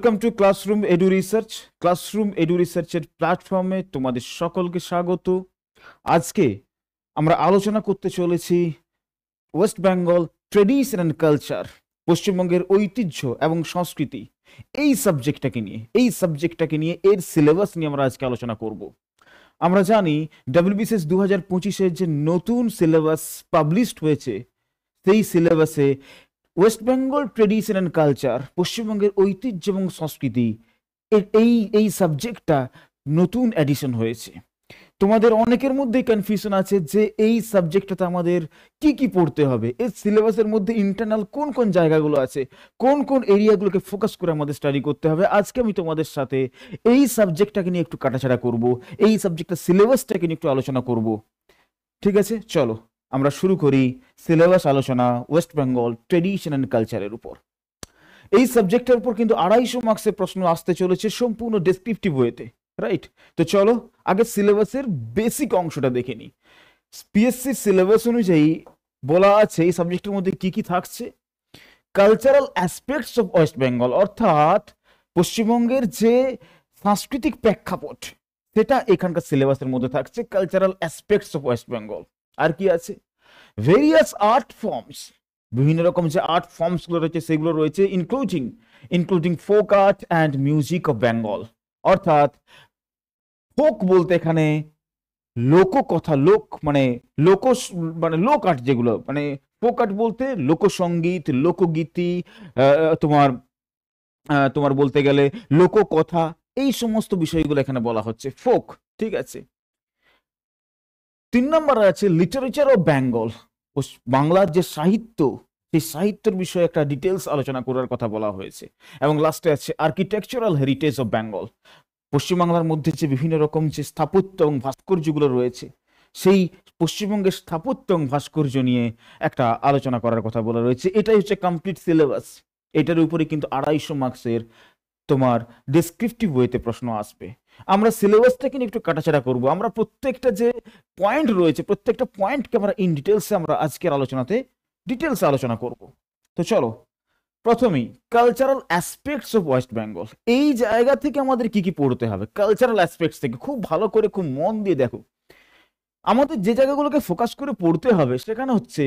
Welcome to classroom edu research. Classroom edu রিসার্চের প্ল্যাটফর্মে তোমাদের সকলকে স্বাগত। আজকে আমরা আলোচনা করতে চলেছি West Bengal tradition and culture, পশ্চিমবঙ্গের ঐতিহ্য এবং সংস্কৃতি। এই সাবজেক্টটাকে নিয়ে এর সিলেবাস নিয়ে আমরা আজকে আলোচনা করব। আমরা জানি ডব্লিউবিসিএস 2025-এর যে নতুন সিলেবাস পাবলিশড হয়েছে, সেই সিলেবাসে West Bengal tradition and culture, পশ্চিমবঙ্গের ঐতিহ্য এবং সংস্কৃতি, এই সাবজেক্টটা নতুন এডিশন হয়েছে। তোমাদের অনেকের মধ্যে কনফিউশন আছে যে এই সাবজেক্টটাতে আমাদের কি কি পড়তে হবে, এর সিলেবাসের মধ্যে ইন্টারনাল কোন কোন জায়গাগুলো আছে, কোন কোন এরিয়াগুলোকে ফোকাস করে আমাদের স্টাডি করতে হবে। আজকে আমি তোমাদের সাথে এই সাবজেক্টটাকে নিয়ে একটু কাটাছাড়া করব, এই সাবজেক্টটা সিলেবাসটাকে নিয়ে একটু আলোচনা করব। ঠিক আছে, চলো আমরা শুরু করি সিলেবাস আলোচনা ওয়েস্ট বেঙ্গল ট্রেডিশন অ্যান্ড কালচারের উপর। এই সাবজেক্টের উপর কিন্তু 250 মার্কসের প্রশ্ন আসতে চলেছে সম্পূর্ণ ডেসক্রিপটিভ ওয়েতে, রাইট? তো চলো আগে সিলেবাসের বেসিক অংশটা দেখে নিই। পিএসসি সিলেবাস অনুযায়ী বলা আছে এই সাবজেক্টের মধ্যে কি কি থাকছে। Cultural aspects of West Bengal, অর্থাৎ পশ্চিমবঙ্গের যে সাংস্কৃতিক প্রেক্ষাপট সেটা এখানকার সিলেবাসের মধ্যে থাকছে, cultural aspects of West Bengal. আর কি আছে? ভেরিয়াস আর্ট ফর্মস, বিভিন্ন রকম যে আর্ট ফর্মস গুলো রয়েছে সেগুলো রয়েছে, including folk art and music of Bengal. অর্থাৎ ফোক বলতে এখানে লোককথা, মানে লোক আর্ট, যেগুলো মানে ফোক আর্ট বলতে লোকসঙ্গীত, লোকগীতি, তোমার বলতে গেলে লোককথা, এই সমস্ত বিষয়গুলো এখানে বলা হচ্ছে ফোক। ঠিক আছে। 3 নম্বর আছে লিটারেচার অফ বেঙ্গল, বাংলার যে সাহিত্য, সেই সাহিত্যের বিষয়ে একটা ডিটেলস আলোচনা করার কথা বলা হয়েছে। এবং লাস্টে আছে আর্কিটেকচারাল হেরিটেজ অফ বেঙ্গল, পশ্চিমবাংলার মধ্যে যে বিভিন্ন রকম যে স্থাপত্য এবং ভাস্কর্যগুলো রয়েছে, সেই পশ্চিমবঙ্গের স্থাপত্য এবং ভাস্কর্য নিয়ে একটা আলোচনা করার কথা বলা রয়েছে। এটাই হচ্ছে কমপ্লিট সিলেবাস। এটার উপরে কিন্তু 250 মার্কসের তোমার ডেসক্রিপটিভ ওয়েতে প্রশ্ন আসবে। আমরা সিলেবাসটাকে নিয়ে একটু কাটাছাড়া করব। আমরা প্রত্যেকটা যে পয়েন্ট রয়েছে, প্রত্যেকটা পয়েন্টকে আমরা ইন ডিটেলসে আমরা আজকের আলোচনাতে ডিটেলসে আলোচনা করব। তো চলো প্রথমেই cultural aspects of West Bengal, এই জায়গা থেকে আমাদের কি কি পড়তে হবে। কালচারাল অ্যাসপেক্টস থেকে খুব ভালো করে, খুব মন দিয়ে দেখো, আমাদের যে জায়গাগুলোকে ফোকাস করে পড়তে হবে সেখানে হচ্ছে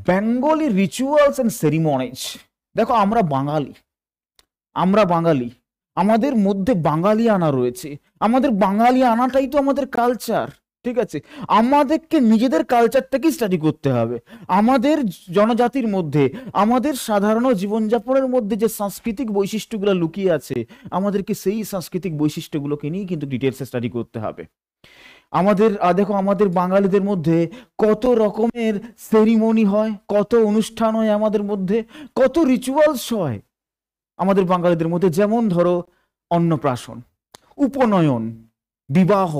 বেঙ্গলি রিচুয়ালস অ্যান্ড সেরিমনিজ। দেখো আমরা বাঙালি, আমাদের মধ্যে বাঙালি আনা রয়েছে, আমাদের বাঙালি আনাটাই তো আমাদের কালচার। ঠিক আছে, আমাদেরকে নিজেদের কালচারটাকে স্টাডি করতে হবে। আমাদের জনজাতির মধ্যে, আমাদের সাধারণ জীবনযাপনের মধ্যে যে সাংস্কৃতিক বৈশিষ্ট্যগুলো লুকিয়ে আছে, আমাদেরকে সেই সাংস্কৃতিক বৈশিষ্ট্যগুলোকে নিয়ে কিন্তু ডিটেলসে স্টাডি করতে হবে। আমাদের দেখো, আমাদের বাঙালিদের মধ্যে কত রকমের সেরিমনি হয়, কত অনুষ্ঠান হয়, আমাদের মধ্যে কত রিচুয়ালস হয় আমাদের বাঙালিদের মধ্যে। যেমন ধরো অন্নপ্রাশন, উপনয়ন, বিবাহ,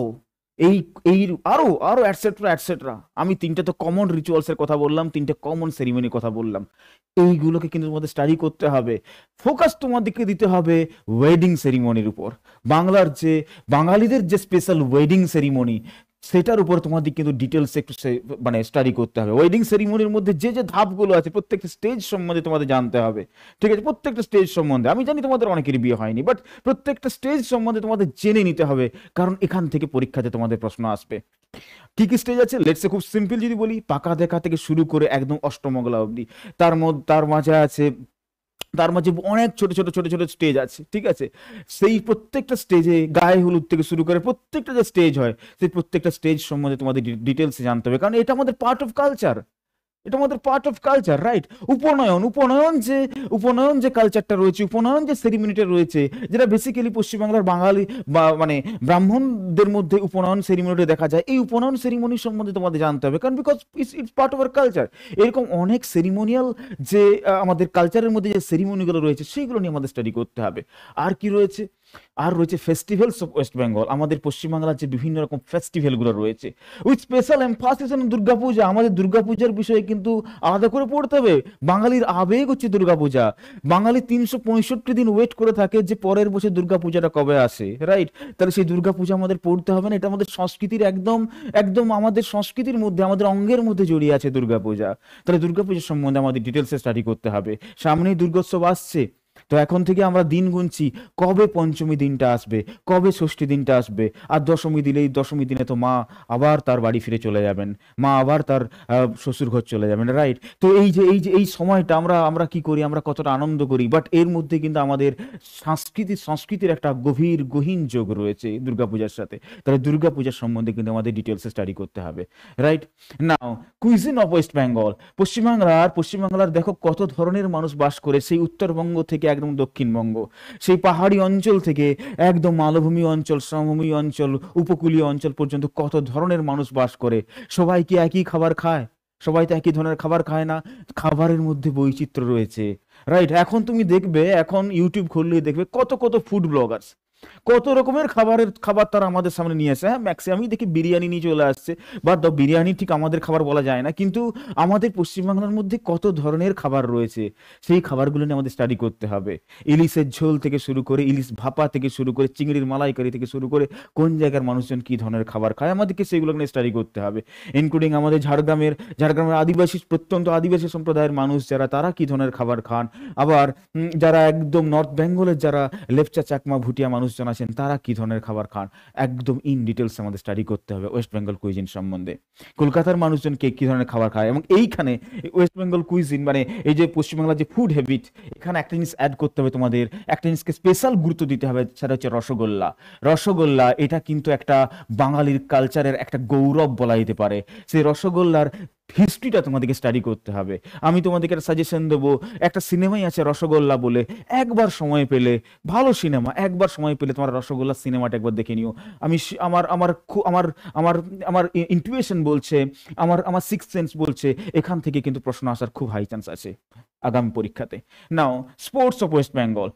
এই এই আরো আরো অ্যাটসেট্রা অ্যাটসেট্রা। আমি 3টে তো কমন রিচুয়ালস এর কথা বললাম, 3টে কমন সেরিমনির কথা বললাম। এইগুলোকে কিন্তু তোমাদের স্টাডি করতে হবে। ফোকাস তোমাদেরকে দিতে হবে ওয়েডিং সেরিমনির উপর। বাঙালিদের যে স্পেশাল ওয়েডিং সেরিমনি, সেটার উপর তোমাদের কিন্তু ডিটেলস একটু মানে স্টাডি করতে হবে। ওয়েডিং সেরিমনির মধ্যে যে যে ধাপগুলো আছে, প্রত্যেকটা স্টেজ সম্বন্ধে তোমাদের জানতে হবে। ঠিক আছে, প্রত্যেকটা স্টেজ সম্বন্ধে। আমি জানি তোমাদের অনেকেরই বিয়ে হয়নি, বাট প্রত্যেকটা স্টেজ সম্বন্ধে তোমাদের জেনে নিতে হবে, কারণ এখান থেকে পরীক্ষাতে তোমাদের প্রশ্ন আসবে। কি কি স্টেজ আছে লেটসে খুব সিম্পল যদি বলি, পাকা দেখা থেকে শুরু করে একদম অষ্টমঙ্গলা অবধি। তার মাঝে অনেক ছোট ছোট ছোট ছোট স্টেজ আছে। ঠিক আছে, সেই প্রত্যেকটা স্টেজে গায়ে হলুদ থেকে শুরু করে প্রত্যেকটা যে স্টেজ হয়, সেই প্রত্যেকটা স্টেজ সম্বন্ধে তোমাদের ডিটেলসে জানতে হবে, কারণ এটা আমাদের পার্ট অফ কালচার, রাইট? উপনয়ন যে কালচারটা রয়েছে, উপনয়ন যে সেরিমনিটা রয়েছে, যেটা বেসিক্যালি পশ্চিমবাংলার বাঙালি বা মানে ব্রাহ্মণদের মধ্যে উপনয়ন সেরিমনিটা দেখা যায়। এই উপনয়ন সেরিমনি সম্বন্ধে তোমাদের জানতে হবে, কারণ because it's part of our culture. এরকম অনেক সেরিমোনিয়াল যে আমাদের কালচারের মধ্যে যে সেরিমনিগুলো রয়েছে, সেইগুলো নিয়ে আমাদের স্টাডি করতে হবে। আর কি রয়েছে? আর রয়েছে ফেস্টিভ্যালস অফ ওয়েস্ট বেঙ্গল, আমাদের পশ্চিমবাংলার যে বিভিন্ন রকম ফেস্টিভ্যালগুলো রয়েছে, with special emphasis on Durga Puja. আমাদের দুর্গাপূজার বিষয়ে কিন্তু আলাদা করে পড়তে হবে। বাঙালির আবেগ হচ্ছে দুর্গাপূজা। বাঙালি 365 দিন ওয়েট করে থাকে যে পরের বছর দুর্গাপূজাটা কবে আসে, রাইট? তাহলে সেই দুর্গাপূজা আমাদের পড়তে হবে না? এটা আমাদের সংস্কৃতির একদম একদম আমাদের সংস্কৃতির মধ্যে, আমাদের অঙ্গের মধ্যে জড়িয়ে আছে দুর্গাপূজা। তাহলে দুর্গাপূজার সম্বন্ধে আমাদের ডিটেলসে স্টাডি করতে হবে। সামনেই দুর্গোৎসব আসছে, তো এখন থেকে আমরা দিন গুনছি, কবে পঞ্চমী দিনটা আসবে, কবে ষষ্ঠী দিনটা আসবে। আর দশমী দিলেই, দশমী দিনে তো মা আবার তার বাড়ি ফিরে চলে যাবেন, মা আবার তার শ্বশুর ঘর চলে যাবেন, রাইট? তো এই সময়টা আমরা আমরা কি করি, আমরা কতটা আনন্দ করি, বাট এর মধ্যে কিন্তু আমাদের সংস্কৃতির একটা গহীন যোগ রয়েছে দুর্গাপূজার সাথে। তাহলে দুর্গাপূজার সম্বন্ধে কিন্তু আমাদের ডিটেলসে স্টাডি করতে হবে, right? Now, cuisine of West Bengal. পশ্চিমবাংলার দেখো কত ধরনের মানুষ বাস করে, সেই উত্তরবঙ্গ থেকে একদম দক্ষিণবঙ্গ, সেই পাহাড়ি অঞ্চল থেকে একদম মালভূমি অঞ্চল, সমভূমি অঞ্চল, উপকূলীয় অঞ্চল পর্যন্ত কত ধরনের মানুষ বাস করে। সবাই কি একই খাবার খায়? সবাই তো একই ধরনের খাবার খায় না। খাবারের মধ্যে বৈচিত্র্য রয়েছে, রাইট? এখন তুমি দেখবে, এখন ইউটিউব খুললেই দেখবে কত কত ফুড ব্লগার্স, কত রকমের খাবার তারা আমাদের সামনে নিয়ে আসে। হ্যাঁ, ম্যাক্সিমামই দেখি বিরিয়ানি নিয়ে চলে আসছে, বাট বিরিয়ানি ঠিক আমাদের খাবার বলা যায় না, কিন্তু আমাদের পশ্চিমবাংলার মধ্যে কত ধরনের খাবার রয়েছে, সেই খাবারগুলো নিয়ে আমাদের স্টাডি করতে হবে। ইলিশের ঝোল থেকে শুরু করে, ইলিশ ভাপা থেকে শুরু করে, চিংড়ির মালাইকারি থেকে শুরু করে, কোন জায়গার মানুষজন কি ধরনের খাবার খায়, আমাদেরকে সেগুলো নিয়ে স্টাডি করতে হবে। ইনক্লুডিং আমাদের ঝাড়গ্রামের আদিবাসী, প্রত্যন্ত আদিবাসী সম্প্রদায়ের মানুষ যারা, তারা কি ধরনের খাবার খান। আবার যারা একদম নর্থ বেঙ্গলের যারা লেপচা, চাকমা, ভুটিয়া মানুষজন আছেন, তারা কি ধরনের খাবার খান, একদম ইন ডিটেলস আমাদের স্টাডি করতে হবে ওয়েস্ট বেঙ্গল কুইজিন সম্বন্ধে। কলকাতার মানুষজন কে কি ধরনের খাবার খায়, এবং এইখানে ওয়েস্ট বেঙ্গল কুইজিন মানে এই যে পশ্চিমবাংলার যে ফুড হ্যাবিট, এখানে একটা জিনিস অ্যাড করতে হবে তোমাদের, একটা জিনিসকে স্পেশাল গুরুত্ব দিতে হবে, সেটা হচ্ছে রসগোল্লা। রসগোল্লা এটা কিন্তু একটা বাঙালির কালচারের একটা গৌরব বলা যেতে পারে। সেই রসগোল্লার হিস্ট্রিটা তোমাদেরকে স্টাডি করতে হবে। আমি তোমাদেরকে একটা সাজেশন দেবো, একটা সিনেমাই আছে রসগোল্লা বলে, একবার সময় পেলে, ভালো সিনেমা, একবার সময় পেলে তোমার রসগোল্লা সিনেমাটা একবার দেখে নিও। আমি আমার আমার আমার আমার আমার ইন্টুইশন বলছে, আমার সিক্স সেন্স বলছে, এখান থেকে কিন্তু প্রশ্ন আসার খুব হাই চান্স আছে আগামী পরীক্ষাতে। নাও, স্পোর্টস অফ ওয়েস্ট বেঙ্গল।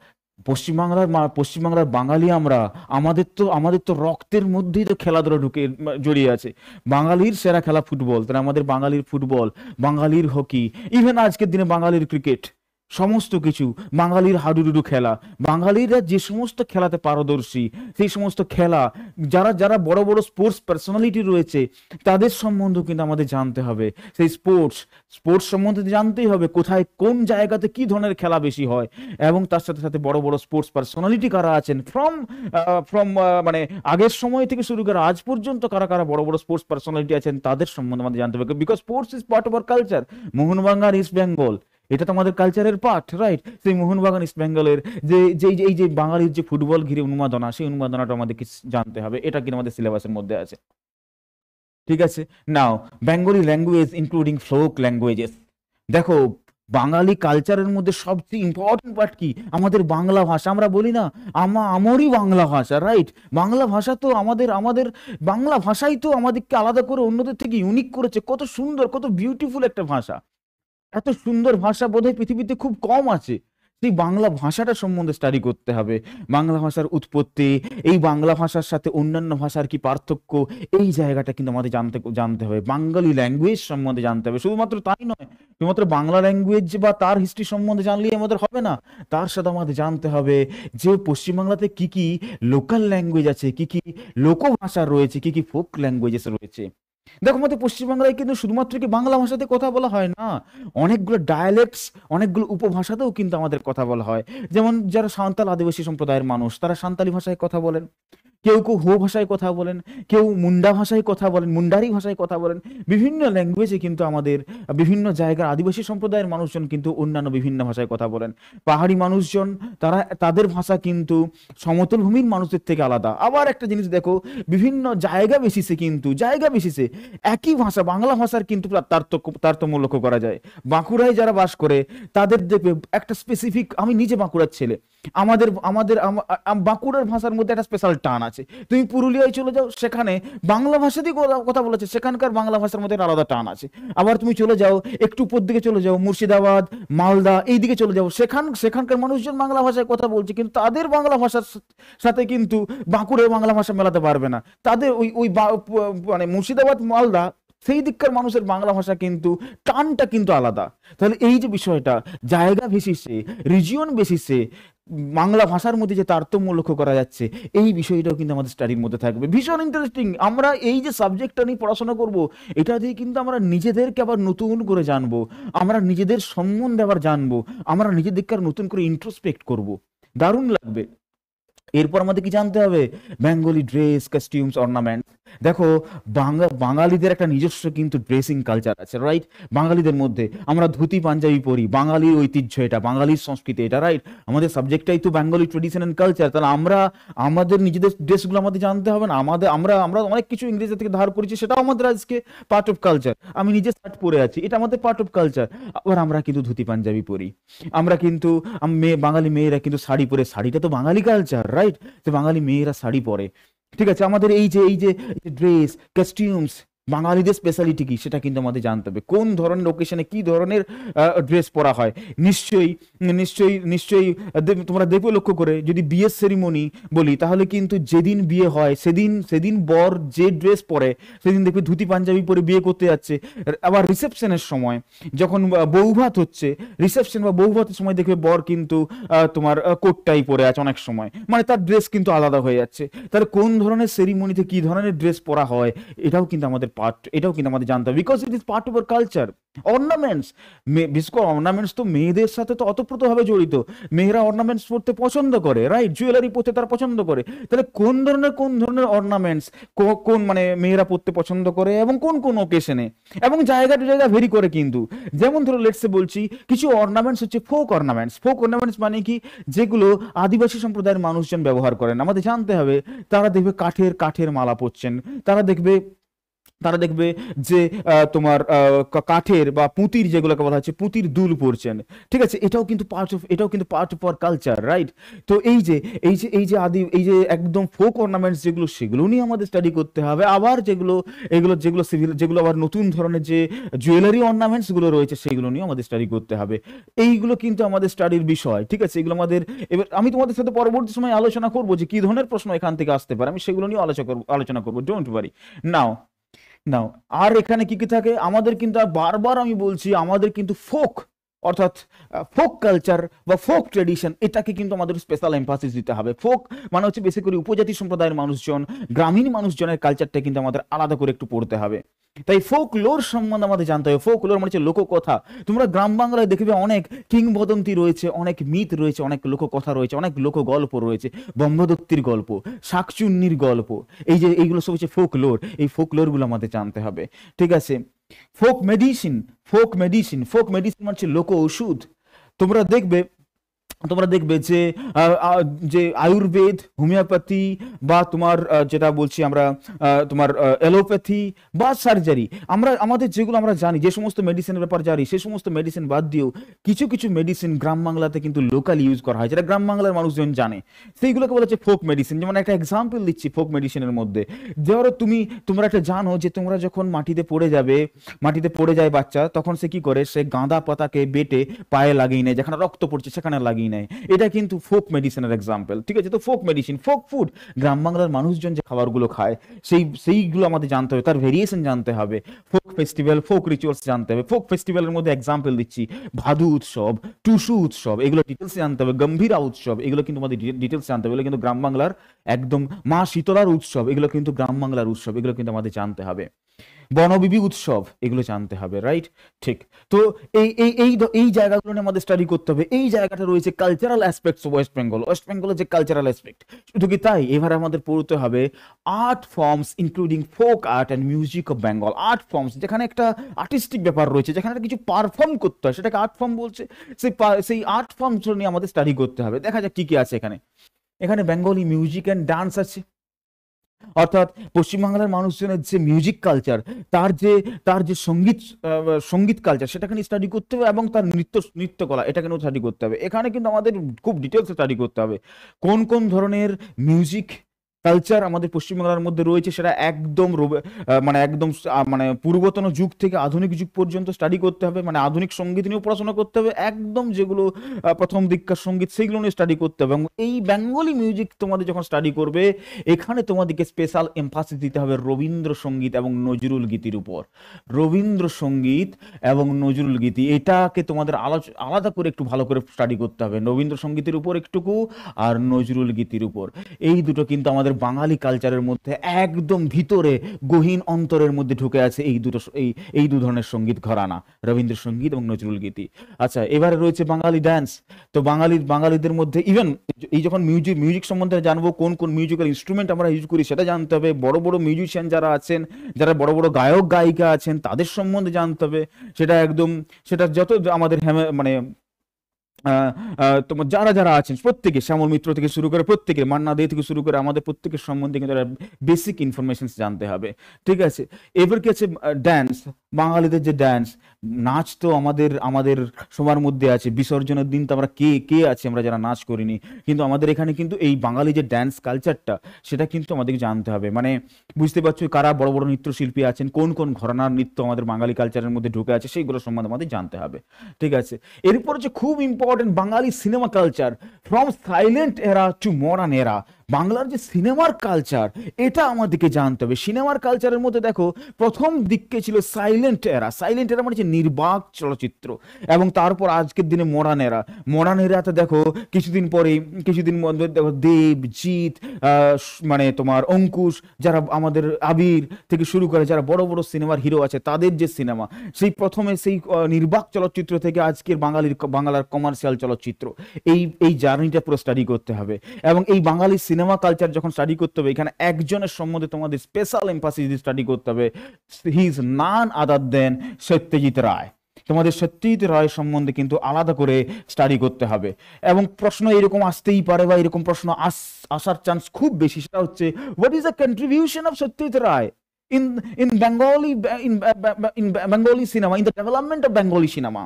পশ্চিমবাংলার বাঙালি আমরা, আমাদের তো রক্তের মধ্যেই তো খেলাধুলা ঢুকে জড়িয়ে আছে। বাঙালির সেরা খেলা ফুটবল, তাহলে আমাদের বাঙালির ফুটবল, বাঙালির হকি, ইভেন আজকের দিনে বাঙালির ক্রিকেট, সমস্ত কিছু বাঙালির হাডুডুডু খেলা। বাঙালিরা যে সমস্ত খেলাতে পারদর্শী, সেই সমস্ত খেলা, যারা যারা বড় বড় স্পোর্টস পার্সোনালিটি রয়েছে, তাদের সম্বন্ধে কিন্তু আমাদের জানতে হবে। সেই স্পোর্টস সম্বন্ধে জানতেই হবে, কোথায় কোন জায়গাতে কি ধরনের খেলা বেশি হয়, এবং তার সাথে সাথে বড় বড় স্পোর্টস পার্সোনালিটি কারা আছেন, ফ্রম মানে আগের সময় থেকে শুরু করে আজ পর্যন্ত কারা কারা বড় বড় স্পোর্টস পার্সোনালিটি আছেন, তাদের সম্বন্ধে আমাদের জানতে হবে। Because sports is part of our culture. Mohun Bagan, east Bengal, এটা তো আমাদের কালচারের পার্ট, রাইট? সেই মোহনবাগান, ইস্ট বেঙ্গলের এই যে বাঙালির যে ফুটবল ঘিরে উন্মাদনা, সেই উন্মাদনাটা আমাদেরকে জানতে হবে। এটা কিন্তু আমাদের সিলেবাসের মধ্যে আছে, ঠিক আছে? Now, Bengali language including folk languages. দেখো, বাঙালি কালচারের মধ্যে সবচেয়ে ইম্পর্টেন্ট পার্ট কি? আমাদের বাংলা ভাষা। আমরা বলি না আমারই বাংলা ভাষা, রাইট? বাংলা ভাষা তো আমাদের আমাদের বাংলা ভাষাই তো আমাদেরকে আলাদা করে অন্যদের থেকে ইউনিক করেছে। কত সুন্দর, কত বিউটিফুল একটা ভাষা। এত সুন্দর ভাষা বোধহয় পৃথিবীতে খুব কম আছে। সেই বাংলা ভাষাটা সম্বন্ধে স্টাডি করতে হবে। বাংলা ভাষার উৎপত্তি, এই বাংলা ভাষার সাথে অন্যান্য ভাষার কি পার্থক্য, এই জায়গাটা কিন্তু আমাদের জানতে হবে। বাঙালি ল্যাঙ্গুয়েজ সম্বন্ধে জানতে হবে। শুধুমাত্র তাই নয়, শুধুমাত্র বাংলা ল্যাঙ্গুয়েজ বা তার হিস্ট্রি সম্বন্ধে জানলেই আমাদের হবে না। তার সাথে আমাদের জানতে হবে যে পশ্চিমবাংলাতে কি কি লোকাল ল্যাঙ্গুয়েজ আছে, কি কি লোকভাষা রয়েছে, কি কি ফোক ল্যাঙ্গুয়েজেস রয়েছে। দেখো, আমাদের পশ্চিমবাংলায় কিন্তু শুধুমাত্র কি বাংলা ভাষাতে কথা বলা হয় না, অনেকগুলো ডায়ালেক্টস, অনেকগুলো উপভাষাতেও কিন্তু আমাদের কথা বলা হয়। যেমন যারা সাঁওতাল আদিবাসী সম্প্রদায়ের মানুষ, তারা সাঁওতালি ভাষায় কথা বলেন, কেউ কেউ হো ভাষায় কথা বলেন, কেউ মুন্ডা ভাষায় কথা বলেন, মুন্ডারি ভাষায় কথা বলেন। বিভিন্ন ল্যাঙ্গুয়েজে কিন্তু আমাদের বিভিন্ন জায়গার আদিবাসী সম্প্রদায়ের মানুষজন কিন্তু অন্যান্য বিভিন্ন ভাষায় কথা বলেন। পাহাড়ি মানুষজন, তাদের ভাষা কিন্তু সমতল ভূমির মানুষদের থেকে আলাদা। আবার একটা জিনিস দেখো, বিভিন্ন জায়গা বেসিসে একই ভাষা, বাংলা ভাষার কিন্তু তারতম্য লক্ষ্য করা যায়। বাঁকুড়ায় যারা বাস করে, তাদের দেখবে একটা স্পেসিফিক, আমি নিজে বাঁকুড়ার ছেলে, আমাদের আমাদের বাঁকুড়ার ভাষার মধ্যে একটা স্পেশাল টান আছে। তুমি পুরুলিয়ায় চলে যাও, সেখানে বাংলা ভাষাতেই কথা বলেছে, সেখানকার বাংলা ভাষার মধ্যে আলাদা টান আছে। আবার তুমি চলে যাও একটু উপর দিকে, চলে যাও মুর্শিদাবাদ, মালদা, এই দিকে চলে যাও, সেখানকার মানুষজন বাংলা ভাষায় কথা বলছে, কিন্তু তাদের বাংলা ভাষার সাথে কিন্তু বাঁকুড়ের বাংলা ভাষা মেলাতে পারবে না। তাদের ওই মানে মুর্শিদাবাদ, মালদা, সেই দিককার মানুষের বাংলা ভাষা কিন্তু টানটা কিন্তু আলাদা। তাহলে এই যে বিষয়টা জায়গা বেসিসে, রিজিয়ন বেসিসে বাংলা ভাষার মধ্যে যে তারতম্য লক্ষ্য করা যাচ্ছে, এই বিষয়টাও কিন্তু আমাদের স্টাডির মধ্যে থাকবে। ভীষণ ইন্টারেস্টিং। আমরা এই যে সাবজেক্টটা নিয়ে পড়াশোনা করব, এটা দিয়ে কিন্তু আমরা নিজেদেরকে আবার নতুন করে জানবো, আমরা নিজেদের সম্বন্ধে আবার জানবো, আমরা নিজেদেরকে আর নতুন করে ইন্ট্রোস্পেক্ট করব। দারুণ লাগবে। এরপর আমাদের কি জানতে হবে? Bengali dress, costumes, ornaments. দেখো, বাঙালিদের একটা নিজস্ব কিন্তু ড্রেসিং কালচার আছে, রাইট? বাঙালিদের মধ্যে আমরা ধুতি পাঞ্জাবি পরি, বাঙালির ঐতিহ্য এটা, বাঙালির সংস্কৃতি এটা, রাইট? আমাদের সাবজেক্টটাই তো বেঙ্গলি ট্রেডিশন অ্যান্ড কালচার। তাহলে আমরা আমাদের নিজেদের ড্রেসগুলো আমাদের জানতে হবে না? আমরা আমরা অনেক কিছু ইংরেজি থেকে ধার করেছি, সেটাও আমাদের আজকে পার্ট অফ কালচার। আমি নিজে শার্ট পরে আছি, এটা আমাদের পার্ট অফ কালচার। আবার আমরা কিন্তু ধুতি পাঞ্জাবি পরি, আমরা কিন্তু বাঙালি মেয়েরা কিন্তু শাড়ি পরে, শাড়িটা তো বাঙালি কালচার, রাইট? তো বাঙালি মেয়েরা শাড়ি পরে, ঠিক আছে? আমাদের এই যে ড্রেস, কস্টিউমস, বাঙালিদের স্পেশালিটি কি সেটা কিন্তু আমাদের জানতে হবে। কোন ধরনের ওকেশনে কি ধরনের ড্রেস পরা হয়। নিশ্চয়ই নিশ্চয়ই নিশ্চয়ই তোমরা দেখবে লক্ষ্য করে, যদি বিয়ের সেরিমনি বলি, তাহলে কিন্তু যেদিন বিয়ে হয় সেদিন সেদিন বর যে ড্রেস পরে, সেদিন দেখবে ধুতি পাঞ্জাবি পরে বিয়ে করতে যাচ্ছে। আবার রিসেপশনের সময় যখন বৌভাত হচ্ছে, রিসেপশন বা বৌভাতের সময় দেখবে বর কিন্তু তোমার কোটটাই পরে আছে অনেক সময়, মানে তার ড্রেস কিন্তু আলাদা হয়ে যাচ্ছে। তাহলে কোন ধরনের সেরিমনিতে কি ধরনের ড্রেস পরা হয়, এটাও কিন্তু আমাদের এটাও কিন্তু আমাদের জানতে হবে, because it is part of our culture. Ornaments, বিশেষ করে অর্নামেন্টস তো মেয়েদের সাথে তো অতপ্রতভাবে জড়িত। মেয়েরা অর্নামেন্টস পরতে পছন্দ করে, রাইট? জুয়েলারি পরতে তারা পছন্দ করে। তাহলে কোন ধরনের অর্নামেন্টস কোন মানে মেয়েরা পরতে পছন্দ করে এবং কোন কোন ওকেশনে, এবং জায়গা টু জায়গা ভেরি করে কিন্তু। যেমন ধরো লেটসে বলছি, কিছু অর্নামেন্টস হচ্ছে ফোক অর্নামেন্টস। ফোক অর্নামেন্টস মানে কি? যেগুলো আদিবাসী সম্প্রদায়ের মানুষজন ব্যবহার করেন। আমাদের জানতে হবে, তারা দেখবে কাঠের মালা পরছেন, তারা দেখবে যে তোমার কাঠের বা পুঁতির, যেগুলোকে বলা হচ্ছে পুঁতির দুল পরছেন, ঠিক আছে? এটাও কিন্তু part of our culture, right? তো এই যে একদম ফোক অর্নামেন্টস যেগুলো, সেগুলো নিয়ে আমাদের স্টাডি করতে হবে। আবার যেগুলো আবার নতুন ধরনের যে জুয়েলারি অর্নামেন্টস গুলো রয়েছে, সেগুলো নিয়ে আমাদের স্টাডি করতে হবে। এইগুলো কিন্তু আমাদের স্টাডির বিষয়, ঠিক আছে? এগুলো আমাদের, এবার আমি তোমাদের সাথে পরবর্তী সময় আলোচনা করবো যে কি ধরনের প্রশ্ন এখান থেকে আসতে পারে, আমি সেগুলো নিয়ে আলোচনা করবো, ডোন্ট ওয়ারি। নাও নাও আর এখানে কি কি থাকে আমাদের, কিন্তু আর বারবার আমি বলছি, আমাদের কিন্তু ফোক, অর্থাৎ ফোক কালচার বা ফোক ট্রেডিশন, এটাকে কিন্তু আমাদের স্পেশাল এমফাসিস দিতে হবে। ফোক মানে হচ্ছে বেশি করে উপজাতি সম্প্রদায়ের মানুষজন, গ্রামীণ মানুষজনের কালচারটা কিন্তু আমাদের আলাদা করে একটু পড়তে হবে। তাই ফোক লোর সম্বন্ধে আমাদের জানতে হবে। ফোক লোর মানে হচ্ছে লোককথা। তোমরা গ্রাম বাংলায় দেখবে অনেক কিংবদন্তি রয়েছে, অনেক মিথ রয়েছে, অনেক লোককথা রয়েছে, অনেক লোক গল্প রয়েছে, ব্রহ্মদত্তির গল্প, শাকচুন্নির গল্প, এইগুলো সব হচ্ছে ফোক লোর। এই ফোক লোরগুলো আমাদের জানতে হবে, ঠিক আছে? ফোক মেডিসিন, ফোক মেডিসিন মানে হচ্ছে লোক ওষুধ। তোমরা দেখবে যে যে আয়ুর্বেদ, হোমিওপ্যাথি, বা তোমার যেটা বলছি আমরা তোমার অ্যালোপ্যাথি বা সার্জারি, আমাদের যেগুলো আমরা জানি, যে সমস্ত মেডিসিনের ব্যাপার জানি, সেই সমস্ত মেডিসিন বাদ দিয়েও কিছু কিছু মেডিসিন গ্রাম বাংলাতে কিন্তু লোকালি ইউজ করা হয়, যেটা গ্রাম বাংলার মানুষজন জানে, সেইগুলোকে বলা হচ্ছে ফোক মেডিসিন। যেমন একটা এক্সাম্পল দিচ্ছি ফোক মেডিসিনের মধ্যে। ধরো তোমরা একটা জানো যে তোমরা যখন মাটিতে পড়ে যায় বাচ্চা, তখন সে কি করে? সে গাঁদা পাতাকে বেটে পায়ে লাগিয়ে নেয়, যেখানে রক্ত পড়ছে সেখানে লাগিয়ে নেয়। এটা কিন্তু ফোক মেডিসিনের এক্সাম্পল, ঠিক আছে? তো ফোক মেডিসিন, ফোক ফুড, গ্রাম বাংলার মানুষজন যে খাবারগুলো খায়, সেইগুলো আমাদের জানতে হবে, তার ভেরিয়েশন জানতে হবে। ফোক ফেস্টিভ্যাল, ফোক রিচুয়ালস জানতে হবে। ফোক ফেস্টিভ্যালের মধ্যে এক্সাম্পল দিচ্ছি, ভাদু উৎসব, টুসু উৎসব, এগুলো ডিটেলস জানতে হবে। গম্ভীরা উৎসব, এগুলো কিন্তু আমাদের ডিটেলস জানতে হবে। এগুলো কিন্তু গ্রাম বাংলার একদম, মা শীতলার উৎসব, এগুলো কিন্তু গ্রাম বাংলার উৎসব, এগুলো কিন্তু আমাদের জানতে হবে। বনবিবি উৎসব, এগুলো জানতে হবে, রাইট? ঠিক। তো এই জায়গাগুলো নিয়ে আমাদের স্টাডি করতে হবে। এই জায়গাটা রয়েছে কালচারাল অ্যাসপেক্টস অফ ওয়েস্ট বেঙ্গলের যে কালচারাল অ্যাসপেক্ট। শুধু কি তাই, এবার আমাদের পড়তে হবে art forms including folk art and music of Bengal. Art forms, যেখানে একটা আর্টিস্টিক ব্যাপার রয়েছে, যেখানে একটা কিছু পারফর্ম করতে হয়, সেটাকে আর্ট ফর্ম বলছে। সেই আর্ট ফর্মস নিয়ে আমাদের স্টাডি করতে হবে। দেখা যাক কি কি আছে এখানে বেঙ্গলি মিউজিক অ্যান্ড ডান্স আছে, অর্থাৎ পশ্চিমবাংলার মানুষজনের যে মিউজিক কালচার, তার যে সঙ্গীত কালচার, সেটাকে নিয়ে স্টাডি করতে হবে, এবং তার নৃত্যকলা, এটাকে নিয়েও স্টাডি করতে হবে। এখানে কিন্তু আমাদের খুব ডিটেলসে স্টাডি করতে হবে কোন কোন ধরনের মিউজিক কালচার আমাদের পশ্চিমবাংলার মধ্যে রয়েছে, সেটা একদম মানে একদম মানে পূর্বতন যুগ থেকে আধুনিক যুগ পর্যন্ত স্টাডি করতে হবে, মানে আধুনিক সঙ্গীত নিয়েও পড়াশোনা করতে হবে, একদম যেগুলো প্রথম দিককার সঙ্গীত সেগুলো নিয়ে স্টাডি করতে হবে। এবং এই বেঙ্গলি মিউজিক তোমাদের যখন স্টাডি করবে, এখানে তোমাদেরকে স্পেশাল এমফাসিস দিতে হবে রবীন্দ্রসঙ্গীত এবং নজরুল গীতির উপর। রবীন্দ্রসঙ্গীত এবং নজরুল গীতি এটাকে তোমাদের আলাদা করে একটু ভালো করে স্টাডি করতে হবে, রবীন্দ্রসঙ্গীতের উপর একটুকু আর নজরুল গীতির উপর। এই দুটো কিন্তু আমাদের বাঙালি কালচারের মধ্যে একদম ভিতরে গহীন অন্তরের মধ্যে ঢুকে আছে, এই দু ধরনের সঙ্গীত ঘরানা, রবীন্দ্রসঙ্গীত এবং নজরুল গীতি। আচ্ছা, এবারে রয়েছে বাঙালি ডান্স। তো বাঙালিদের মধ্যে ইভেন এই যখন মিউজিক সম্বন্ধে জানবো, কোন কোন মিউজিক্যাল ইনস্ট্রুমেন্ট আমরা ইউজ করি সেটা জানতে হবে, বড় বড় মিউজিশিয়ান যারা আছেন, যারা বড় বড় গায়ক গায়িকা আছেন তাদের সম্বন্ধে জানতে হবে। সেটা যত আমাদের মানে তোমার যারা যারা আছেন প্রত্যেকে, শ্যামল মিত্র থেকে শুরু করে প্রত্যেকে, মান্না দে থেকে শুরু করে আমাদের প্রত্যেকের সম্বন্ধে কিন্তু বেসিক ইনফরমেশন জানতে হবে। ঠিক আছে, এবার কি আছে ড্যান্স। বাঙালিদের যে ড্যান্স নাচ তো আমাদের সবার মধ্যে আছে। বিসর্জনের দিন তো আমরা কে আছে আমরা যারা নাচ করিনি, কিন্তু আমাদের এখানে কিন্তু এই বাঙালি যে ড্যান্স কালচারটা সেটা কিন্তু আমাদেরকে জানতে হবে। মানে বুঝতে পারছো কারা বড় বড় নৃত্যশিল্পী আছেন, কোন কোন ঘরানার নৃত্য আমাদের বাঙালি কালচারের মধ্যে ঢুকে আছে, সেইগুলো সম্বন্ধে আমাদের জানতে হবে। ঠিক আছে, এরপর যে খুব important Bangali cinema culture, from silent era to modern era, বাংলার যে সিনেমার কালচার এটা আমাদেরকে জানতে হবে। সিনেমার কালচারের মধ্যে দেখো প্রথম দিকে ছিল সাইলেন্ট এরা মানে হচ্ছে নির্বাক চলচ্চিত্র, এবং তারপর আজকের দিনে মডার্ন এরাতে দেখো কিছুদিন মধ্যে দেখো দেবজিৎ, মানে তোমার অঙ্কুশ, যারা আমাদের আবির থেকে শুরু করে যারা বড় বড় সিনেমার হিরো আছে, তাদের যে সিনেমা, সেই প্রথমে সেই নির্বাক চলচ্চিত্র থেকে আজকের বাংলার কমার্শিয়াল চলচ্চিত্র, এই জার্নিটা পুরো স্টাডি করতে হবে। এবং এই বাঙালি সিনেমা কালচার যখন স্টাডি করতে হবে, এখানে একজনের সম্বন্ধে তোমাদের স্পেশাল এমফাসিস স্টাডি করতে হবে, হি ইজ নান আদার দেন সত্যজিৎ রায়। তোমাদের সত্যজিৎ রায় সম্বন্ধে কিন্তু আলাদা করে স্টাডি করতে হবে। এবং প্রশ্ন এরকম আসতেই পারে, বা এরকম প্রশ্ন আসার চান্স খুব বেশি, সেটা হচ্ছে what is the contribution of Satyajit Ray in Bengali cinema, in the development of Bengali cinema?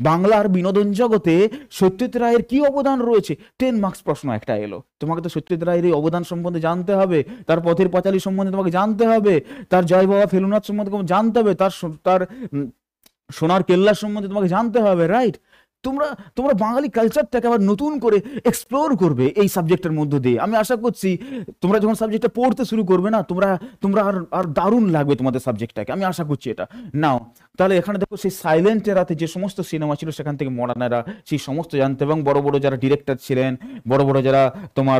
বাংলার বিনোদন জগতে সত্যজিৎ রায়ের কি অবদান রয়েছে? 10 মার্কস প্রশ্ন একটা এলো। তোমাকে তো সত্যজিৎ রায়ের এই অবদান সম্বন্ধে জানতে হবে, তার পথের পাঁচালী সম্বন্ধে তোমাকে জানতে হবে, তার জয় বাবা ফেলুনাথ সম্বন্ধে তোমাকে জানতে হবে, তার সোনার কেল্লা সম্বন্ধে তোমাকে জানতে হবে, রাইট? তোমরা বাঙালি কালচারটাকে আবার নতুন করে এক্সপ্লোর করবে এই সাবজেক্টের মধ্য দিয়ে। আমি আশা করছি তোমরা যখন সাবজেক্টটা পড়তে শুরু করবে না, তোমরা আর দারুণ লাগবে তোমাদের সাবজেক্টটাকে, আমি আশা করছি এটা। নাও তাহলে এখানে দেখো সেই সাইলেন্ট এরাতে যে সমস্ত সিনেমা ছিল সেখান থেকে মডার্ন এরা, সেই সমস্ত জানতে, এবং বড় বড় যারা ডিরেক্টর ছিলেন, বড় বড় যারা তোমার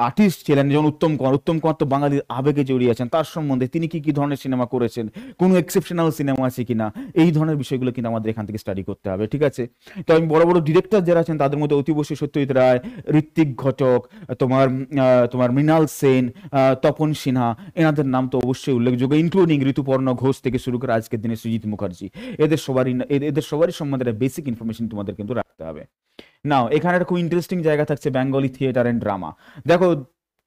আর্টিস্ট ছিলেন, যেমন উত্তম কুমার তো বাঙালির আবেগে জড়িয়ে আছেন, তার সম্বন্ধে তিনি কি ধরনের সিনেমা করেছেন, কোনো এক্সেপশনাল সিনেমা আছে কিনা, এই ধরনের বিষয়গুলো কিন্তু আমাদের এখান থেকে স্টাডি করতে হবে। ঠিক আছে, তো আমি বড় বড় ডিরেক্টর যারা আছেন তাদের মধ্যে অতি অবশ্যই সত্যজিৎ রায়, ঋত্বিক ঘটক, তোমার মৃণাল সেন, তপন সিনহা, এনাদের নাম তো অবশ্যই উল্লেখযোগ্য, ইনক্লুডিং ঋতুপর্ণ ঘোষ থেকে শুরু করে আজকের দিনে সুজিত মুখার্জি। এদের সবারই সম্বন্ধে একটা বেসিক ইনফরমেশন তোমাদের কিন্তু রাখতে হবে। নাও এখানে একটা খুব ইন্টারেস্টিং জায়গা থাকছে, বেঙ্গলি থিয়েটার এন্ড ড্রামা। দেখো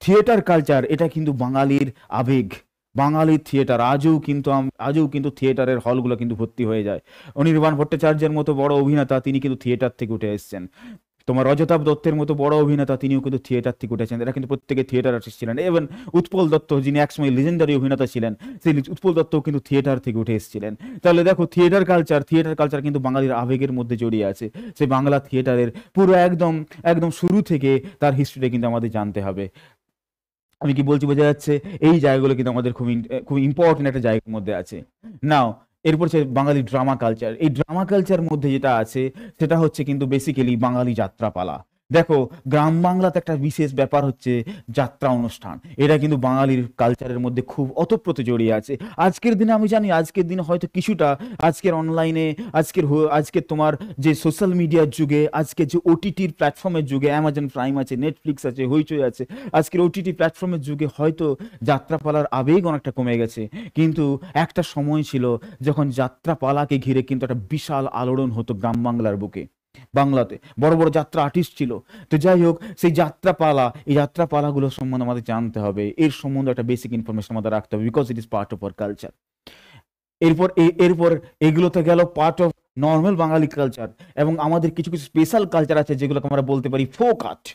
থিয়েটার কালচার এটা কিন্তু বাঙালির আবেগ। বাঙালি থিয়েটার আজও কিন্তু থিয়েটারের হলগুলো কিন্তু ভর্তি হয়ে যায়। অনির্বাণ ভট্টাচার্যের মতো বড় অভিনেতা তিনি কিন্তু থিয়েটার থেকে উঠে এসেছেন। তোমার রজতাভ দত্তের মতো বড় অভিনেতা তিনিও কিন্তু থিয়েটার থেকে উঠেছেন। এরা কিন্তু প্রত্যেকে থিয়েটার আর্টিস্ট ছিলেন। এবং উৎপল দত্ত, যিনি একসময় লিজেন্ডারি অভিনেতা ছিলেন, সেই উৎপল দত্তও কিন্তু থিয়েটার থেকে উঠে এসেছিলেন। তাহলে দেখো থিয়েটার কালচার কিন্তু বাঙালির আবেগের মধ্যে জড়িয়ে আছে। সেই বাংলা থিয়েটারের পুরো একদম শুরু থেকে তার হিস্ট্রিটা কিন্তু আমাদের জানতে হবে। আমি কি বলছি বোঝা যাচ্ছে? এই জায়গাগুলো কিন্তু আমাদের খুব ইম্পর্টেন্ট একটা জায়গার মধ্যে আছে। নাও এরপর হচ্ছে বাঙালি ড্রামা কালচার। এই ড্রামা কালচার মধ্যে যেটা আছে সেটা হচ্ছে কিন্তু বেসিক্যালি বাঙালি যাত্রাপালা। দেখো গ্রাম বাংলাতে একটা বিশেষ ব্যাপার হচ্ছে যাত্রা অনুষ্ঠান, এটা কিন্তু বাঙালির কালচারের মধ্যে খুব ওতপ্রোত জড়িয়ে আছে। আজকের দিনে আমি জানি আজকের দিনে হয়তো কিছুটা আজকের অনলাইনে, আজকের তোমার যে সোশ্যাল মিডিয়ার যুগে, আজকে যে ওটিটির প্ল্যাটফর্মের যুগে, অ্যামাজন প্রাইম আছে, নেটফ্লিক্স আছে, হইচই আছে, আজকের ওটিটি প্ল্যাটফর্মের যুগে হয়তো যাত্রাপালার আবেগ অনেকটা কমে গেছে। কিন্তু একটা সময় ছিল যখন যাত্রাপালাকে ঘিরে কিন্তু একটা বিশাল আলোড়ন হতো গ্রাম বাংলার বুকে। বাংলাতে বড় বড় যাত্রা আর্টিস্ট ছিল। তো যাই হোক, এই যাত্রাপালাগুলো সম্বন্ধে আমাদের জানতে হবে, এর সম্বন্ধে একটা বেসিক ইনফরমেশন আমাদের রাখতে হবে, because it is part of our culture. এরপর এগুলো তো গেল part of normal Bangali culture এবং আমাদের কিছু কিছু স্পেশাল কালচার আছে যেগুলোকে আমরা বলতে পারি ফোক আর্ট।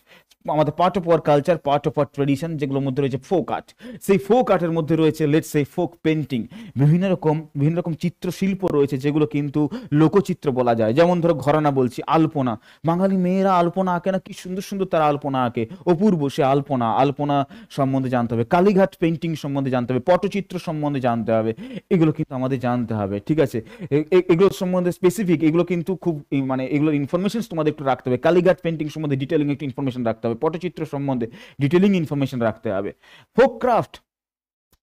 আমাদের part of our culture, part of hour tradition, যেগুলোর মধ্যে রয়েছে ফোক আর্ট। সেই ফোক আর্টের মধ্যে রয়েছে লেটস সে ফোক পেন্টিং, বিভিন্ন রকম চিত্রশিল্প রয়েছে যেগুলো কিন্তু লোকচিত্র বলা যায়। যেমন ধরো ঘরানা বলছি, আলপনা, বাঙালি মেয়েরা আলপনা আঁকে না, কি সুন্দর সুন্দর তারা আলপনা আঁকে, অপূর্ব সে আলপনা। আলপনা সম্বন্ধে জানতে হবে, কালীঘাট পেন্টিং সম্বন্ধে জানতে হবে, পটচিত্র সম্বন্ধে জানতে হবে, এগুলো কিন্তু আমাদের জানতে হবে। ঠিক আছে, এগুলো সম্বন্ধে স্পেসিফিক, এগুলো কিন্তু খুব মানে এগুলোর ইনফরমেশন তোমাদের একটু রাখতে হবে। কালীঘাট পেন্টিং সম্বন্ধে ডিটেলিং একটু ইনফরমেশন রাখতে হবে, পটচিত্র সম্বন্ধে ডিটেলিং ইনফরমেশন রাখতে হবে। ফোক ক্রাফট,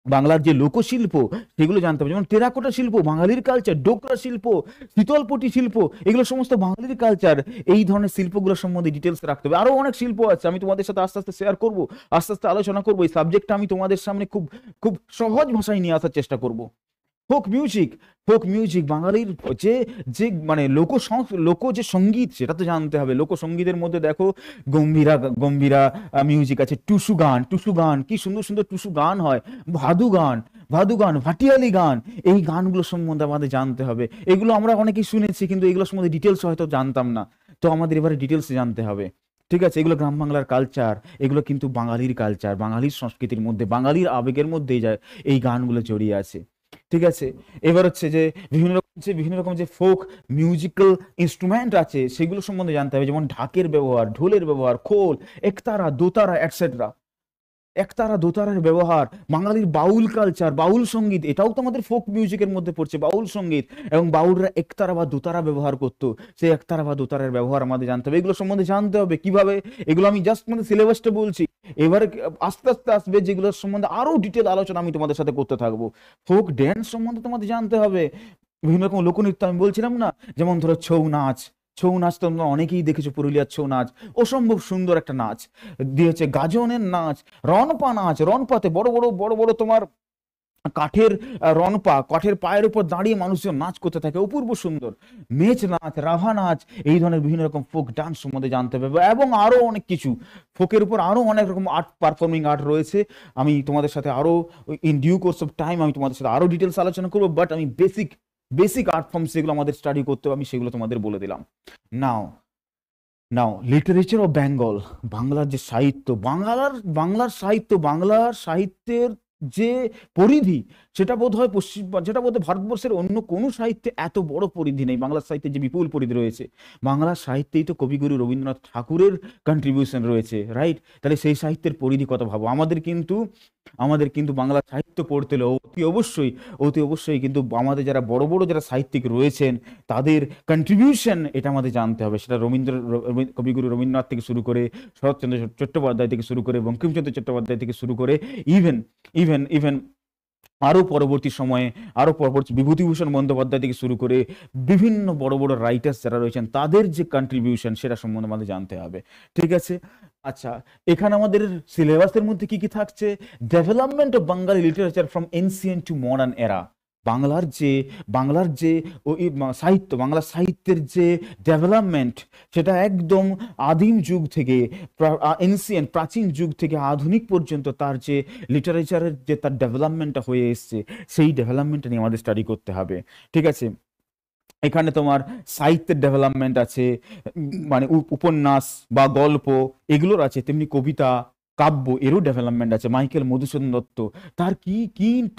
বাংলার যে লোকশিল্প সেগুলো জানতে হবে, যেমন টেরাকোটা শিল্প বাঙালির কালচার, ডোকরা শিল্প, শীতলপটি শিল্প, এগুলো সমস্ত বাঙালির কালচার। এই ধরনের শিল্পগুলো সম্বন্ধে ডিটেলস রাখতে হবে। আরো অনেক শিল্প আছে, আমি তোমাদের সাথে আস্তে আস্তে শেয়ার করবো, আস্তে আস্তে আলোচনা করবো। এই সাবজেক্টটা আমি তোমাদের সামনে খুব খুব সহজ ভাষায় নিয়ে আসার চেষ্টা করব। ফোক মিউজিক, ফোক মিউজিক বাঙালির যে যে মানে লোক যে সঙ্গীত সেটা তো জানতে হবে। লোকসঙ্গীতের মধ্যে দেখো গম্ভীরা গম্ভীরা মিউজিক আছে, টুসু গান, কি সুন্দর সুন্দর টুসু গান হয়, ভাদু গান, ভাটিয়ালি গান, এই গানগুলো সম্বন্ধে আমাদের জানতে হবে। এগুলো আমরা অনেকেই শুনেছি কিন্তু এগুলো সম্বন্ধে ডিটেলস হয়তো জানতাম না, তো আমাদের এবারে ডিটেলস জানতে হবে। ঠিক আছে, এগুলো গ্রাম বাংলার কালচার, এগুলো কিন্তু বাঙালির কালচার, বাঙালির সংস্কৃতির মধ্যে, বাঙালির আবেগের মধ্যেই যায় এই গানগুলো জড়িয়ে আছে। ঠিক আছে, এবার হচ্ছে যে বিভিন্ন রকম যে ফোক মিউজিক্যাল ইনস্ট্রুমেন্ট আছে সেগুলো সম্বন্ধে জানতে হবে, যেমন ঢাকের ব্যবহার, ঢোলের ব্যবহার, খোল, একতারা, দোতারা, এটসেট্রা। একতারা দোতারার ব্যবহার, বাঙালির বাউল কালচার, বাউল সঙ্গীত, এটাও তো আমাদের ফোক মিউজিকের মধ্যে পড়ছে, বাউল সঙ্গীত। এবং বাউলরা একতারা বা দোতারা ব্যবহার করতো, সেই একতারা বা দোতারার ব্যবহার আমাদের জানতে হবে। এগুলো সম্বন্ধে জানতে হবে কিভাবে, এগুলো আমি জাস্ট মানে সিলেবাসটা বলছি। এবারে আস্তে আস্তে আসবে যেগুলোর সম্বন্ধে আরো ডিটেল আলোচনা আমি তোমাদের সাথে করতে থাকবো। ফোক ড্যান্স সম্বন্ধে তোমাদের জানতে হবে, বিভিন্ন রকম লোকনৃত্য আমি বলছিলাম না, যেমন ধরো ছৌ নাচ তো তোমরা অনেকেই দেখেছো, পুরুলিয়ার ছৌ নাচ অসম্ভব সুন্দর একটা নাচ। দিয়েছে গাজনের নাচ, রনপা নাচ, রনপাতে বড় বড় তোমার কাঠের রনপা, কাঠের পায়ের উপর দাঁড়িয়ে মানুষজন নাচ করতে থাকে, অপূর্ব সুন্দর। মেচ নাচ, রাভা নাচ, এই ধরনের বিভিন্ন রকম ফোক ডান্স সম্বন্ধে জানতে হবে। এবং আরো অনেক কিছু ফোকের উপর আরো অনেক রকম আর্ট, পারফর্মিং আর্ট রয়েছে। আমি তোমাদের সাথে আরো in due course of time আমি তোমাদের সাথে আরো ডিটেলস আলোচনা করবো, বাট আমি বেসিক আর্ট ফর্ম যেগুলো আমাদের স্টাডি করতে হবে আমি সেগুলো তোমাদের বলে দিলাম। নাও নাও লিটারেচার অফ বেঙ্গল, বাংলার যে সাহিত্য, বাংলার সাহিত্য, বাংলার সাহিত্যের যে পরিধি, সেটা বোধ হয় ভারতবর্ষের অন্য কোনো সাহিত্যে এত বড় পরিধি নেই। বাংলার সাহিত্যে যে বিপুল পরিধি রয়েছে, বাংলার সাহিত্যেই তো কবিগুরু রবীন্দ্রনাথ ঠাকুরের কন্ট্রিবিউশন রয়েছে, রাইট? তাহলে সেই সাহিত্যের পরিধি কত ভাবো। আমাদের কিন্তু বাংলা সাহিত্য পড়তে হলে অতি অবশ্যই কিন্তু আমাদের যারা বড় বড় যারা সাহিত্যিক রয়েছেন তাদের কন্ট্রিবিউশন এটা আমাদের জানতে হবে। সেটা কবিগুরু রবীন্দ্রনাথ থেকে শুরু করে, শরৎচন্দ্র চট্টোপাধ্যায় থেকে শুরু করে, বঙ্কিমচন্দ্র চট্টোপাধ্যায় থেকে শুরু করে, ইভেন ইভেন ইভেন আরো পরবর্তী বিভূতিভূষণ বন্দ্যোপাধ্যায় থেকে শুরু করে বিভিন্ন বড় বড় রাইটার্স যারা রয়েছেন তাদের যে কন্ট্রিবিউশন সেটা সম্বন্ধে আমাদের জানতে হবে। ঠিক আছে, আচ্ছা, এখানে আমাদের সিলেবাসের মধ্যে কি কি থাকছে? Development of Bangali literature from ancient to modern era. বাংলার যে সাহিত্য, বাংলা সাহিত্যের যে ডেভেলপমেন্ট, সেটা একদম আদিম যুগ থেকে, এনসিয়েন্ট প্রাচীন যুগ থেকে আধুনিক পর্যন্ত তার যে লিটারেচারের যে তার ডেভেলপমেন্টটা হয়ে এসছে, সেই ডেভেলপমেন্টটা নিয়ে আমাদের স্টাডি করতে হবে। ঠিক আছে, এখানে তোমার সাহিত্যের ডেভেলপমেন্ট আছে, মানে উপন্যাস বা গল্প এগুলোর আছে, তেমনি কবিতা, কাব্য এরও ডেভেলপমেন্ট আছে। মাইকেল মধুসূদন দত্ত, তার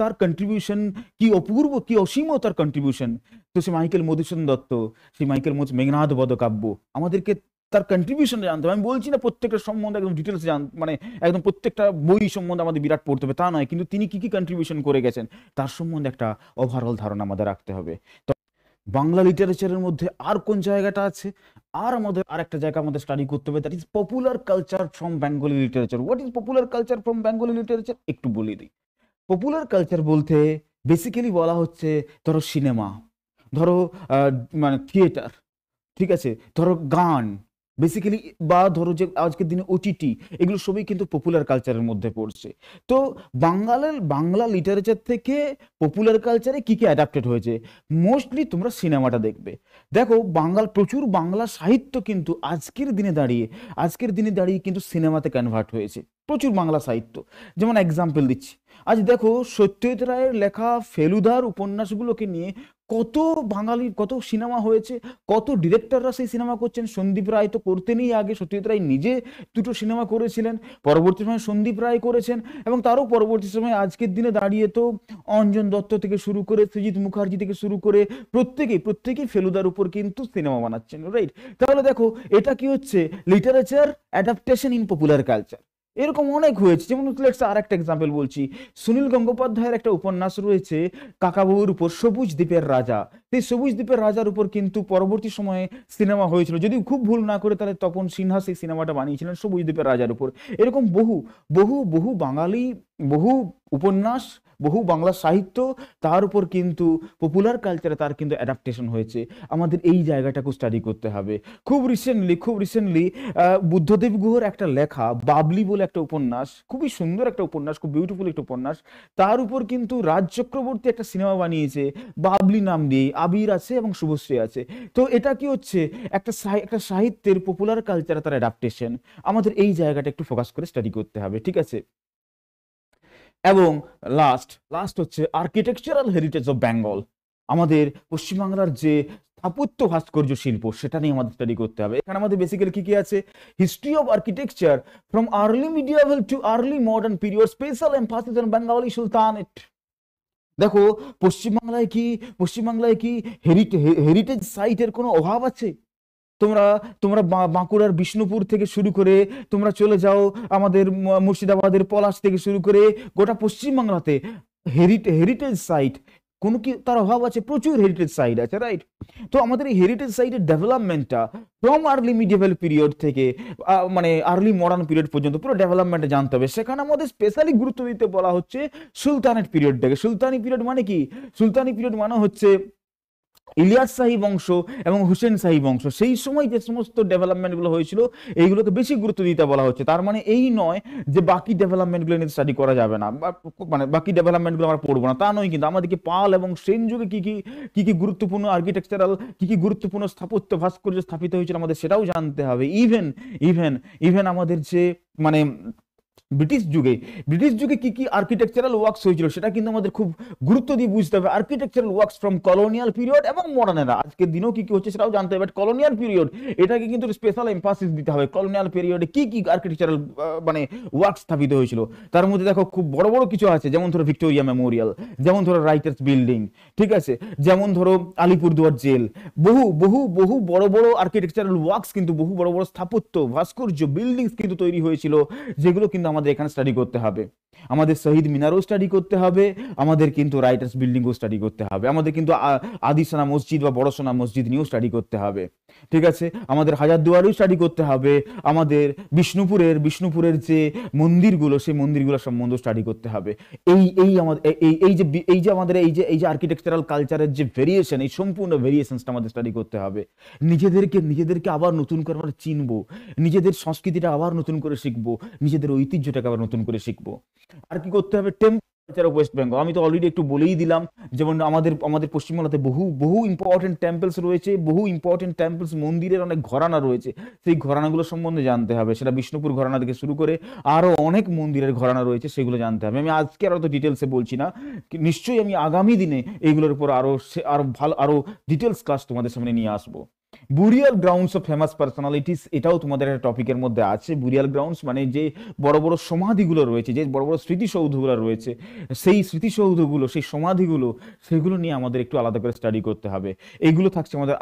তার কন্ট্রিবিউশন, কি অপূর্ব, কি অসীম তার কন্ট্রিবিউশন। তো সে মাইকেল মেঘনাদ বধ কাব্য আমাদেরকে তার কন্ট্রিবিউশন জানতে হবে। আমি বলছি না প্রত্যেকটা সম্বন্ধে একদম ডিটেলস মানে একদম প্রত্যেকটা বই সম্বন্ধে আমাদের বিরাট পড়তে হবে তা নয়, কিন্তু তিনি কি কন্ট্রিবিউশন করে গেছেন তার সম্বন্ধে একটা ওভারঅল ধারণা আমাদের রাখতে হবে। বাংলা লিটারেচারের মধ্যে আর কোন জায়গাটা আছে, আর আমাদের আরেকটা জায়গা আমাদের স্টাডি করতে হবে, that is popular culture from Bengali literature. What is popular culture from Bengali literature একটু বলে দিই। পপুলার কালচার বলতে বেসিক্যালি বলা হচ্ছে, ধরো সিনেমা, ধরো মানে থিয়েটার, ঠিক আছে, ধরো গান বেসিক্যালি, বা ধরো যে আজকের দিনে ওটিটি, এগুলো সবই কিন্তু পপুলার কালচারের মধ্যে পড়ছে। তো বাংলা লিটারেচার থেকে পপুলার কালচারে কি কি অ্যাডাপ্টেড হয়েছে, মোস্টলি তোমরা সিনেমাটা দেখবে। দেখো প্রচুর বাংলা সাহিত্য কিন্তু আজকের দিনে দাঁড়িয়ে কিন্তু সিনেমাতে কনভার্ট হয়েছে, প্রচুর বাংলা সাহিত্য। যেমন এক্সাম্পল দিচ্ছি, আজ দেখো সত্যজিৎ রায়ের লেখা ফেলুদার উপন্যাসগুলোকে নিয়ে কত বাঙালির কত সিনেমা হয়েছে, কত ডিরেক্টররা সেই সিনেমা করছেন। সন্দীপ রায় তো করতেনই আগে, সত্যজিৎ রায় নিজে দুটো সিনেমা করেছিলেন, পরবর্তী সময় সন্দীপ রায় করেছেন, এবং তারও পরবর্তী সময় আজকের দিনে দাঁড়িয়ে তো অঞ্জন দত্ত থেকে শুরু করে সৃজিত মুখার্জি থেকে শুরু করে প্রত্যেকেই ফেলুদার উপর কিন্তু সিনেমা বানাচ্ছেন, রাইট? তাহলে দেখো এটা কি হচ্ছে, literature adaptation in popular culture. এরকম অনেক হয়েছে। যেমন আর একটা এক্সাম্পল বলছি, সুনীল গঙ্গোপাধ্যায়ের একটা উপন্যাস রয়েছে কাকাবাবুর উপর, সবুজ দ্বীপের রাজা। সেই সবুজ দ্বীপের রাজার উপর কিন্তু পরবর্তী সময়ে সিনেমা হয়েছিল, যদি খুব ভুল না করে তাহলে তপন সিনহা সেই সিনেমাটা বানিয়েছিলেন সবুজ দ্বীপের রাজার উপর। এরকম বহু বহু বহু বাঙালি, বহু উপন্যাস, বহু বাংলা সাহিত্য, তার উপর কিন্তু পপুলার কালচারে তার কিন্তু অ্যাডাপ্টেশন হয়েছে। আমাদের এই জায়গাটাকে স্টাডি করতে হবে। খুব রিসেন্টলি বুদ্ধদেব গুহর একটা লেখা বাবলি বলে একটা উপন্যাস, খুবই সুন্দর একটা উপন্যাস, খুব বিউটিফুল একটা উপন্যাস, তার উপর কিন্তু রাজ চক্রবর্তী একটা সিনেমা বানিয়েছে বাবলি নাম দিয়ে, আবির আছে এবং শুভশ্রী আছে। তো এটা কি হচ্ছে, একটা সাহিত্যের পপুলার কালচারে তার অ্যাডাপ্টেশন। আমাদের এই জায়গাটা একটু ফোকাস করে স্টাডি করতে হবে, ঠিক আছে? এবং লাস্ট হচ্ছে আর্কিটেকচারাল হেরিটেজ অফ বেঙ্গল। আমাদের পশ্চিমবাংলার যে স্থাপত্য ভাস্কর্য শিল্প, সেটা নিয়ে আমাদের স্টাডি করতে হবে। এখানে আমাদের বেসিক্যালি কি কি আছে, history of architecture from early medieval too early modern period, special emphasis on Bengali sultanate. দেখো পশ্চিমবাংলায় কি হেরিটেজ সাইটের কোনো অভাব আছে? তোমরা তোমরা বাঁকুড়ার বিষ্ণুপুর থেকে শুরু করে তোমরা চলে যাও আমাদের মুর্শিদাবাদের পলাশ থেকে শুরু করে গোটা পশ্চিমবাংলাতে হেরিটেজ সাইট কোনো কি তার অভাব আছে? প্রচুর হেরিটেজ সাইট আছে, রাইট? তো আমাদের এই হেরিটেজ সাইটের ডেভেলপমেন্টটা ফ্রম আর্লি মিডিয়েভাল পিরিয়ড থেকে মানে আর্লি মডার্ন পিরিয়ড পর্যন্ত পুরো ডেভেলপমেন্টে জানতে হবে। সেখানে আমাদের স্পেশালি গুরুত্ব দিতে বলা হচ্ছে সুলতানেট পিরিয়ডটাকে। সুলতানি পিরিয়ড মানে কি? সুলতানি পিরিয়ড মানে হচ্ছে ইলিয়াস শাহী বংশ এবং হুসেন শাহী বংশ, সেই সময় যে সমস্ত ডেভেলপমেন্টগুলো হয়েছিল এইগুলোকে বেশি গুরুত্ব দিতে বলা হচ্ছে। তার মানে এই নয় যে বাকি ডেভেলপমেন্টগুলো নিয়ে স্টাডি করা যাবে না, মানে বাকি ডেভেলপমেন্টগুলো আমরা পড়বো না, তা নয়। কিন্তু আমাদেরকে পাল এবং সেন যুগে কি গুরুত্বপূর্ণ আর্কিটেকচারাল, কি গুরুত্বপূর্ণ স্থাপত্য ভাস্কর্য স্থাপিত হয়েছিল আমাদের সেটাও জানতে হবে। ইভেন আমাদের যে মানে ব্রিটিশ যুগে কি আর্কিটেকচারাল ওয়ার্কস হয়েছিল সেটা কিন্তু আমাদের খুব গুরুত্ব দিয়ে বুঝতে হবে। Architectural works from colonial period এবং মডার্ন এরা, আজকের দিনেও কি হচ্ছে সেটাও জানতে হবে। বাট কলোনিয়াল পিরিয়ড এটাকে কিন্তু স্পেশাল এমফাসিস দিতে হবে। কলোনিয়াল পিরিয়ডে কি আর্কিটেকচারাল মানে ওয়ার্ক স্থাপিত হয়েছিল, তার মধ্যে দেখো খুব বড় বড় কিছু আছে, যেমন ধরো ভিক্টোরিয়া মেমোরিয়াল, যেমন ধরো রাইটার্স বিল্ডিং, ঠিক আছে, যেমন ধরো আলিপুরদুয়ার জেল। বহু বহু বহু বড় বড় আর্কিটেকচারাল ওয়ার্কস কিন্তু, বহু বড় বড় স্থাপত্য ভাস্কর্য বিল্ডিংস কিন্তু তৈরি হয়েছিল, যেগুলো কিন্তু আমাদের এখানে স্টাডি করতে হবে। আমাদের শহীদ মিনারও স্টাডি করতে হবে, আমাদের কিন্তু রাইটার্স বিল্ডিংও স্টাডি করতে হবে, আমাদের কিন্তু আদিসোনা মসজিদ বা বড় সোনা মসজিদ নিয়েও স্টাডি করতে হবে, ঠিক আছে? আমাদের হাজারদুয়ারেও স্টাডি করতে হবে, আমাদের বিষ্ণুপুরের যে মন্দিরগুলো, সেই মন্দিরগুলো সম্বন্ধে স্টাডি করতে হবে। আমাদের এই যে আর্কিটেকচারাল কালচারের যে ভেরিয়েশন, এই সম্পূর্ণ ভেরিয়েশনসটা আমাদের স্টাডি করতে হবে। নিজেদেরকে আবার নতুন করে আমরা চিনবো, নিজেদের সংস্কৃতিটা আবার নতুন করে শিখবো, নিজেদের ঐতিহ্যটাকে আবার নতুন করে শিখবো। আর কি করতে হবে, টেম্পল অফ ওয়েস্ট বেঙ্গল। আমি তো অলরেডি একটু বলেই দিলাম, যেমন আমাদের পশ্চিমবাংলাতে বহু ইম্পর্টেন্ট টেম্পলস রয়েছে, বহু ইম্পর্টেন্ট টেম্পলস, মন্দিরের অনেক ঘরানা রয়েছে, সেই ঘরানাগুলো সম্বন্ধে জানতে হবে। সেটা বিষ্ণুপুর ঘরানা থেকে শুরু করে আরো অনেক মন্দিরের ঘরানা রয়েছে, সেগুলো জানতে হবে। আমি আজকে আর অত ডিটেলসে বলছি না, নিশ্চয়ই আমি আগামী দিনে এইগুলোর উপর আরো ডিটেলস ক্লাস তোমাদের সামনে নিয়ে আসবো। Burial grounds of famous personalities, এটাও তোমাদের একটা টপিকের মধ্যে আছে। বুরিয়াল গ্রাউন্ডস মানে যে বড় বড় সমাধিগুলো রয়েছে, যে বড় বড় স্মৃতিসৌধগুলো রয়েছে, সেই স্মৃতিসৌধগুলো, সেই সমাধিগুলো, সেগুলো নিয়ে আমাদের একটু আলাদা করে স্টাডি করতে হবে। এইগুলো থাকছে আমাদের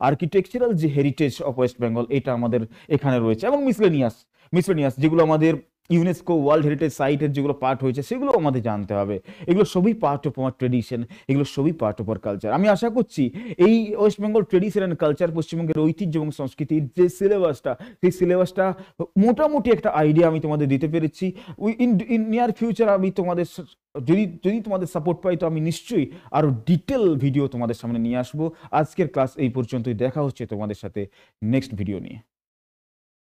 আর্কিটেকচারাল যে হেরিটেজ অফ ওয়েস্ট বেঙ্গল, এটা আমাদের এখানে রয়েছে। এবং মিসলেনিয়াস যেগুলো আমাদের ইউনেস্কো ওয়ার্ল্ড হেরিটেজ সাইটের যেগুলো পার্ট হয়েছে, সেগুলো আমাদের জানতে হবে। এগুলো সবই পার্ট অফ আমার ট্রেডিশন, এগুলো সবই পার্ট অফ আর কালচার। আমি আশা করছি এই West Bengal tradition and culture, পশ্চিমবঙ্গের ঐতিহ্য এবং সংস্কৃতির যে সিলেবাসটা, সেই সিলেবাসটা মোটামুটি একটা আইডিয়া আমি তোমাদের দিতে পেরেছি। ইন নিয়ার ফিউচার আমি তোমাদের যদি তোমাদের সাপোর্ট পাই, তো আমি নিশ্চয়ই আরো ডিটেল ভিডিও তোমাদের সামনে নিয়ে আসবো। আজকের ক্লাস এই পর্যন্তই, দেখা হচ্ছে তোমাদের সাথে নেক্সট ভিডিও নিয়ে।